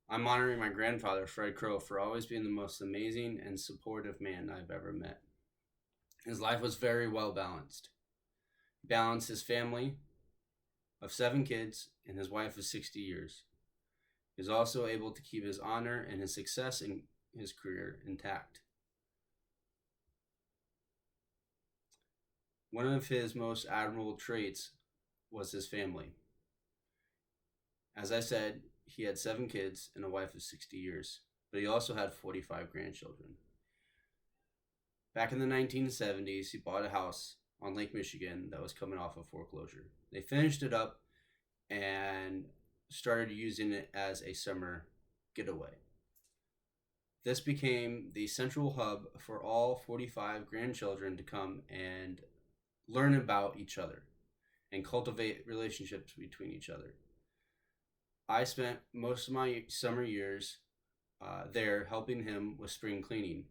I'm honoring my grandfather, Fred Crowe, for always being the most amazing and supportive man I've ever met. His life was very well balanced. He balanced his family of 7 kids and his wife of 60 years. He was also able to keep his honor and his success in his career intact. One of his most admirable traits was his family. As I said, he had 7 kids and a wife of 60 years, but he also had 45 grandchildren. Back in the 1970s, he bought a house on Lake Michigan that was coming off of foreclosure. They finished it up and started using it as a summer getaway. This became the central hub for all 45 grandchildren to come and learn about each other and cultivate relationships between each other. I spent most of my summer years there helping him with spring cleaning.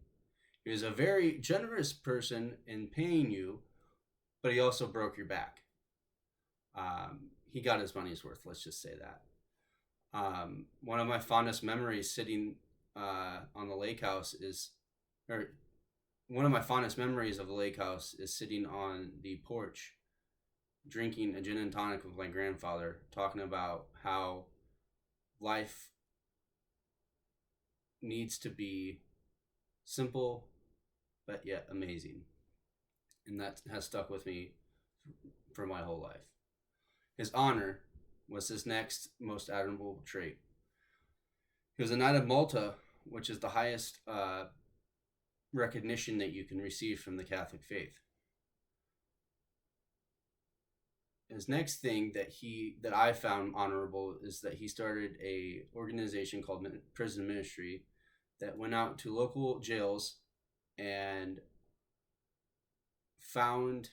He was a very generous person in paying you, but he also broke your back. He got his money's worth, let's just say that. One of my fondest memories sitting on the lake house is, or one of my fondest memories of the lake house is sitting on the porch, drinking a gin and tonic with my grandfather, talking about how life needs to be simple but yet amazing. And that has stuck with me for my whole life. His honor was his next most admirable trait. He was a Knight of Malta, which is the highest recognition that you can receive from the Catholic faith. His next thing that I found honorable is that he started a organization called Prison Ministry that went out to local jails and found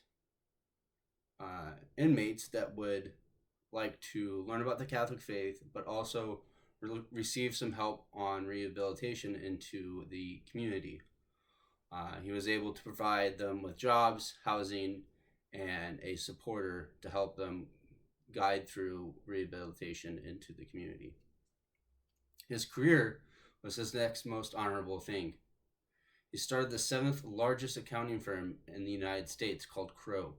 inmates that would like to learn about the Catholic faith, but also receive some help on rehabilitation into the community. He was able to provide them with jobs, housing, and a supporter to help them guide through rehabilitation into the community. His career was his next most honorable thing. He started the 7th largest accounting firm in the United States called Crowe.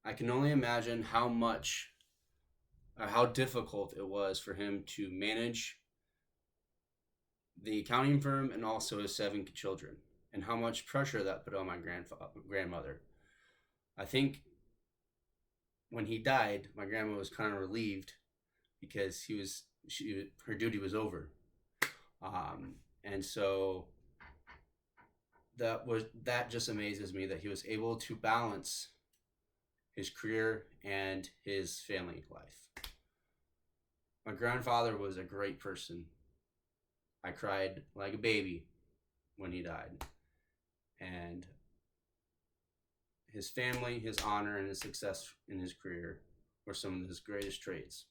I can only imagine how difficult it was for him to manage the accounting firm and also his 7 children, and how much pressure that put on my grandmother. I think when he died, my grandma was kind of relieved because her duty was over, and so that just amazes me that he was able to balance his career and his family life. My grandfather was a great person. I cried like a baby when he died. And his family, his honor, and his success in his career were some of his greatest traits.